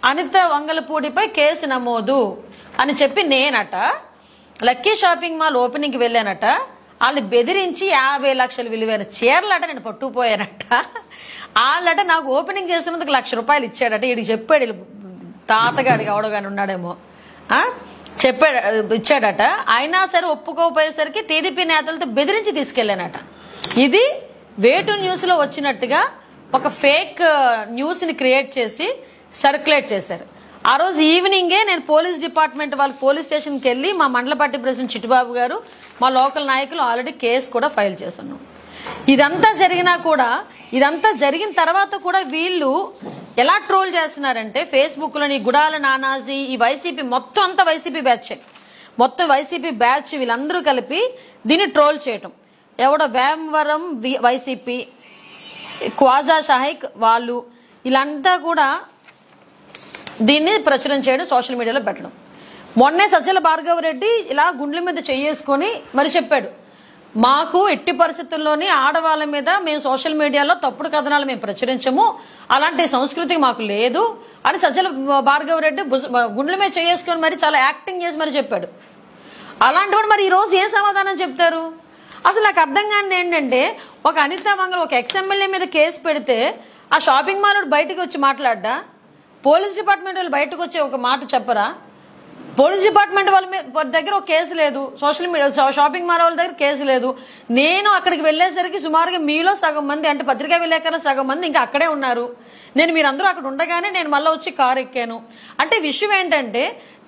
Anitha వంగలపూడిపై case నమోదు అని చెప్పి నేనట లక్కీ షాపింగ్ మాల్ ఓపెనింగ్కి వెళ్ళానట. వాళ్ళని బెదిరించి 50 లక్షలు విలువైన చీరలట నేను పట్టుకుపోయానట. వాళ్ళట నాకు ఓపెనింగ్ చేసినందుకు ₹1,00,000 ఇచ్చాడట. వీడికి చెప్పాడు, తాతగాడికి ఎవడగాని ఉన్నాడేమో చెప్పాడు, ఇచ్చాడట. అయినా సరే ఒప్పుకోపోయేసరికి టీడీపీ నేతలతో బెదిరించి తీసుకెళ్లానట. ఇది వేటు న్యూస్ లో వచ్చినట్టుగా ఒక ఫేక్ న్యూస్ ని క్రియేట్ చేసి సర్క్యులేట్ చేశారు. ఆ రోజు ఈవినింగే నేను పోలీస్ డిపార్ట్మెంట్ వాళ్ళ పోలీస్ స్టేషన్కి వెళ్ళి మా మండల పార్టీ ప్రెసిడెంట్ చిట్టుబాబు గారు, మా లోకల్ నాయకులు ఆల్రెడీ కేసు కూడా ఫైల్ చేశాను. ఇదంతా జరిగినా కూడా, ఇదంతా జరిగిన తర్వాత కూడా వీళ్ళు ఎలా ట్రోల్ చేస్తున్నారంటే ఫేస్బుక్ లోని గుడాల నానాజీ, ఈ వైసీపీ మొత్తం అంతా వైసీపీ బ్యాచ్, మొత్తం వైసీపీ బ్యాచ్ వీళ్ళందరూ కలిపి దీన్ని ట్రోల్ చేయటం. ఎవడో వేమవరం వైసీపీ, క్వాజా షాహిక్ వాళ్ళు వీళ్ళంతా కూడా దీన్ని ప్రచురం చేయడం, సోషల్ మీడియాలో పెట్టడం. మొన్నే సజ్జల భార్గవ రెడ్డి ఇలా గుండెల మీద చేసుకొని మరి చెప్పాడు, మాకు ఎట్టి పరిస్థితుల్లోని ఆడవాళ్ళ మీద మేము సోషల్ మీడియాలో తప్పుడు కథనాలు మేము ప్రచురించము, అలాంటి సంస్కృతి మాకు లేదు అని సజ్జల భార్గవ రెడ్డి గుండెల మీద చేసుకొని మరి చాలా యాక్టింగ్ చేసి మరి చెప్పాడు. అలాంటి వాడు మరి ఈ రోజు ఏ సమాధానం చెప్తారు? అసలు నాకు అర్థం కానిది ఏంటంటే, ఒక అనిత వంగల ఒక ఎక్స్ఎమ్మెల్యే మీద కేసు పెడితే ఆ షాపింగ్ మాల్ బయటకు వచ్చి మాట్లాడ్డా, పోలీస్ డిపార్ట్మెంట్ వాళ్ళు బయటకు వచ్చి ఒక మాట చెప్పరా? పోలీస్ డిపార్ట్మెంట్ వాళ్ళ దగ్గర ఒక కేసు లేదు, సోషల్ మీడియా షాపింగ్ మాల్ వాళ్ళ దగ్గర కేసు లేదు. నేను అక్కడికి వెళ్లేసరికి సుమారుగా మీలో సగం మంది, అంటే పత్రికా విలేకరుల సగం మంది ఇంకా అక్కడే ఉన్నారు. నేను మీరందరూ అక్కడ ఉండగానే నేను మళ్ళీ వచ్చి కారు ఎక్కాను. అంటే విషయం ఏంటంటే,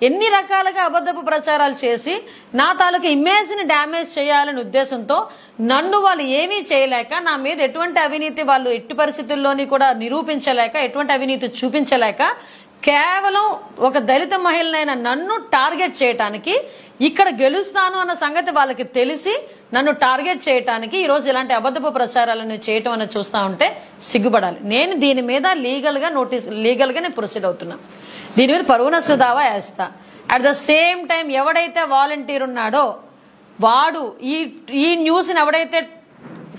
ఎన్ని రకాలుగా అబద్ధపు ప్రచారాలు చేసి నా తాలూకు ఇమేజ్ ని డ్యామేజ్ చేయాలనే ఉద్దేశంతో నన్ను వాళ్ళు ఏమీ చేయలేక, నా మీద ఎటువంటి అవినీతి వాళ్ళు ఎట్టి పరిస్థితుల్లోని కూడా నిరూపించలేక, ఎటువంటి అవినీతి చూపించలేక, కేవలం ఒక దళిత మహిళనైన నన్ను టార్గెట్ చేయటానికి, ఇక్కడ గెలుస్తాను అన్న సంగతి వాళ్ళకి తెలిసి నన్ను టార్గెట్ చేయటానికి ఈరోజు ఇలాంటి అబద్ధపు ప్రచారాలను చేయటం అనేది చూస్తా ఉంటే సిగ్గుపడాలి. నేను దీని మీద లీగల్ గా నేను ప్రొసీడ్ అవుతున్నా. దీని మీద పరువు నష్ట దావా వేస్తా. అట్ ద సేమ్ టైం ఎవడైతే వాలంటీర్ ఉన్నాడో వాడు ఈ న్యూస్ ని ఎవడైతే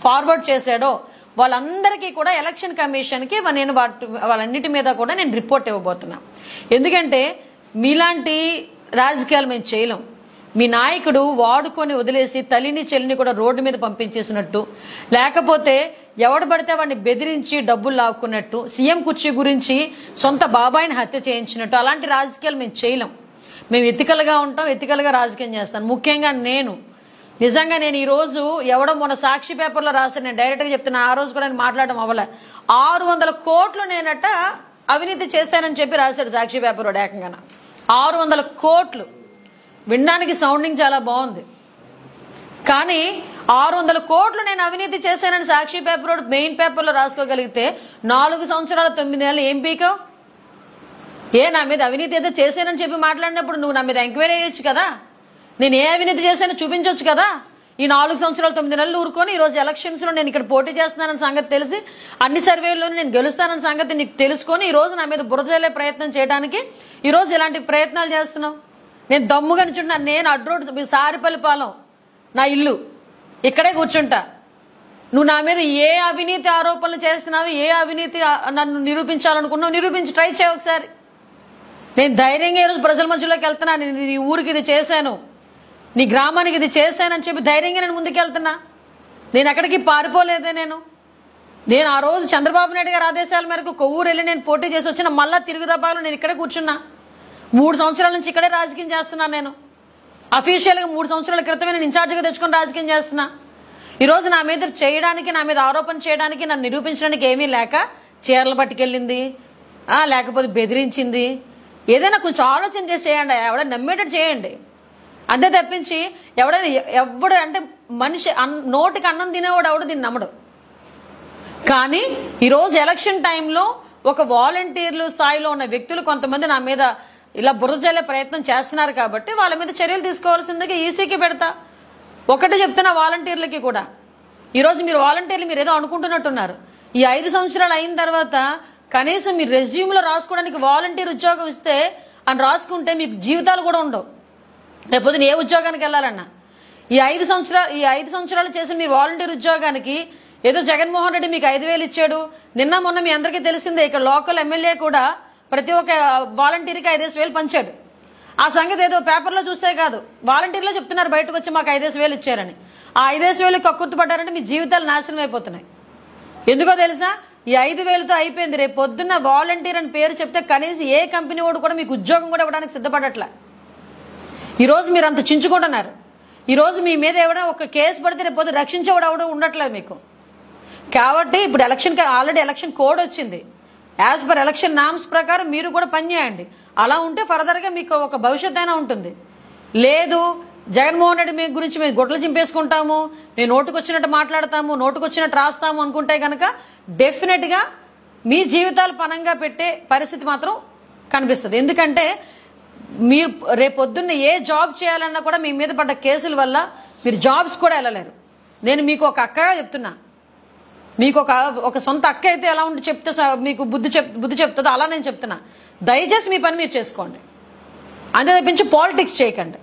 ఫార్వర్డ్ చేశాడో వాళ్ళందరికీ కూడా ఎలక్షన్ కమిషన్ కి నేను వాళ్ళన్నిటి మీద కూడా నేను రిపోర్ట్ ఇవ్వబోతున్నా. ఎందుకంటే మీలాంటి రాజకీయాలు మేము చేయలేం. మీ నాయకుడు వాడుకొని వదిలేసి తల్లిని చెల్లిని కూడా రోడ్డు మీద పంపించేసినట్టు, లేకపోతే ఎవడు పడితే వాడిని బెదిరించి డబ్బులు లాక్కున్నట్టు, సీఎం కుర్చీ గురించి సొంత బాబాయిని హత్య చేయించినట్టు, అలాంటి రాజకీయాలు మేము చేయలేం. మేము ఎథికల్గా ఉంటాం, ఎథికల్గా రాజకీయం చేస్తాను. ముఖ్యంగా నిజంగా నేను ఈ రోజు ఎవడో మొన్న సాక్షి పేపర్లో రాశాను, నేను డైరెక్ట్ గా చెప్తున్నా, ఆ రోజు కూడా నేను మాట్లాడడం అవ్వలే. 600 కోట్లు నేనట అవినీతి చేశానని చెప్పి రాశాడు సాక్షి పేపర్ వాడు ఏకంగా. 600 కోట్లు వినడానికి సౌండింగ్ చాలా బాగుంది, కానీ 600 కోట్లు నేను అవినీతి చేశానని సాక్షి పేపర్ వాడు మెయిన్ పేపర్లో రాసుకోగలిగితే 4 సంవత్సరాల 9 నెలలు ఏం పీకో? నా మీద అవినీతి ఏదో చేశానని చెప్పి మాట్లాడినప్పుడు నువ్వు నా మీద ఎంక్వైరీ చేయొచ్చు కదా, నేను ఏ అవినీతి చేశానో చూపించవచ్చు కదా. ఈ 4 సంవత్సరాలు 9 నెలలు ఊరుకొని ఈ రోజు ఎలక్షన్స్ లో నేను ఇక్కడ పోటీ చేస్తున్నానన్న సంగతి తెలిసి, అన్ని సర్వేల్లోనే నేను గెలుస్తానన్న సంగతి నీకు తెలుసుకొని ఈ రోజు నా మీద బురద జల్లే ప్రయత్నం చేయడానికి ఈ రోజు ఇలాంటి ప్రయత్నాలు చేస్తున్నావు. నేను దమ్ముగా నిల్చుంటున్నా. నేను అడ్రోడ్ సారిపల్లిపాలెం నా ఇల్లు, ఇక్కడే కూర్చుంటా. నువ్వు నా మీద ఏ అవినీతి ఆరోపణలు చేస్తున్నావు, ఏ అవినీతి నన్ను నిరూపించాలనుకున్నావు, నిరూపించి ట్రై చేయ ఒకసారి. నేను ధైర్యంగా ఈరోజు ప్రజల మధ్యలోకి వెళ్తున్నా. నేను నీ ఊరికి ఇది చేశాను, నీ గ్రామానికి ఇది చేశానని చెప్పి ధైర్యంగా నేను ముందుకెళ్తున్నా. నేను ఎక్కడికి పారిపోలేదే. నేను ఆ రోజు చంద్రబాబు నాయుడు గారి ఆదేశాల మేరకు కొవ్వూరు వెళ్ళి నేను పోటీ చేసి వచ్చిన మళ్ళా తిరుగుదబాలు నేను ఇక్కడే కూర్చున్నా. 3 సంవత్సరాల నుంచి ఇక్కడే రాజకీయం చేస్తున్నాను. నేను అఫీషియల్ గా 3 సంవత్సరాల క్రితమే నేను ఇన్ఛార్జిగా తెచ్చుకొని రాజకీయం చేస్తున్నా. ఈ రోజు నా మీద చేయడానికి, నా మీద ఆరోపణ చేయడానికి, నన్ను నిరూపించడానికి ఏమీ లేక చీరలు పట్టుకెళ్ళింది, లేకపోతే బెదిరించింది. ఏదైనా కొంచెం ఆలోచన చేసి చేయండి, ఎవడైనా నమ్మేటట్టు చేయండి. అంతే తప్పించి ఎవడు అంటే మనిషి నోటికి అన్నం తినేవాడు ఎవడు దీన్ని నమ్మడు. కానీ ఈరోజు ఎలక్షన్ టైంలో ఒక వాలంటీర్లు స్థాయిలో ఉన్న వ్యక్తులు కొంతమంది నా మీద ఇలా బురద జల్లే ప్రయత్నం చేస్తున్నారు కాబట్టి వాళ్ళ మీద చర్యలు తీసుకోవాల్సిందిగా ఈసీకి పెడతా. ఒకటి చెప్తున్నా వాలంటీర్లకి కూడా, ఈరోజు మీరు వాలంటీర్లు మీరు ఏదో అనుకుంటున్నట్టున్నారు. ఈ 5 సంవత్సరాలు అయిన తర్వాత కనీసం మీరు రెజ్యూమ్ లో రాసుకోవడానికి వాలంటీర్ ఉద్యోగం ఇస్తే అని రాసుకుంటే మీకు జీవితాలు కూడా ఉండవు. లేకపోతే ఏ ఉద్యోగానికి వెళ్ళాలన్నా ఈ 5 సంవత్సరాలు చేసిన మీ వాలంటీర్ ఉద్యోగానికి ఏదో జగన్మోహన్ రెడ్డి మీకు 5,000 ఇచ్చాడు. నిన్న మొన్న మీ అందరికీ తెలిసిందే, ఇక్కడ లోకల్ ఎమ్మెల్యే కూడా ప్రతి ఒక్క వాలంటీర్కి 5,000 పంచాడు. ఆ సంగతి ఏదో పేపర్లో చూస్తే కాదు, వాలంటీర్లో చెప్తున్నారు బయటకు వచ్చి మాకు 5,000 ఇచ్చారని. ఆ 5,000 కక్కుర్తిపడ్డారంటే మీ జీవితాలు నాశనం అయిపోతున్నాయి. ఎందుకో తెలుసా, ఈ 5,000తో అయిపోయింది. రేపు పొద్దున్న వాలంటీర్ అని పేరు చెప్తే కనీసం ఏ కంపెనీ వాడు కూడా మీకు ఉద్యోగం కూడా ఇవ్వడానికి సిద్ధపడట్లే. ఈరోజు మీరు అంత చించుకుంటున్నారు. ఈరోజు మీ మీద ఎవడో ఒక కేసు పడితే రేపు పొద్దున రక్షించేవాడు ఎవడో ఉండట్లేదు మీకు. కాబట్టి ఇప్పుడు ఆల్రెడీ ఎలక్షన్ కోడ్ వచ్చింది. యాజ్ పర్ ఎలక్షన్ నామ్స్ ప్రకారం మీరు కూడా పనిచేయండి. అలా ఉంటే ఫర్దర్గా మీకు ఒక భవిష్యత్ అయినా ఉంటుంది. లేదు జగన్మోహన్ రెడ్డి గురించి మేము గొడ్లు చింపేసుకుంటాము, మేము నోటుకొచ్చినట్టు మాట్లాడతాము, నోటుకొచ్చినట్టు రాస్తాము అనుకుంటే కనుక డెఫినెట్గా మీ జీవితాలు పనంగా పెట్టే పరిస్థితి మాత్రం కనిపిస్తుంది. ఎందుకంటే మీరు రేపొద్దున్న ఏ జాబ్ చేయాలన్నా కూడా మీ మీద పడ్డ కేసుల వల్ల మీరు జాబ్స్ కూడా వెళ్ళలేరు. నేను మీకు ఒక అక్కగా చెప్తున్నా, మీకు ఒక సొంత అక్క అయితే ఎలా ఉండి చెప్తే మీకు బుద్ధి చెప్తుందో అలా నేను చెప్తున్నా. దయచేసి మీ పని మీరు చేసుకోండి, అంతే తప్పించి పాలిటిక్స్ చేయకండి.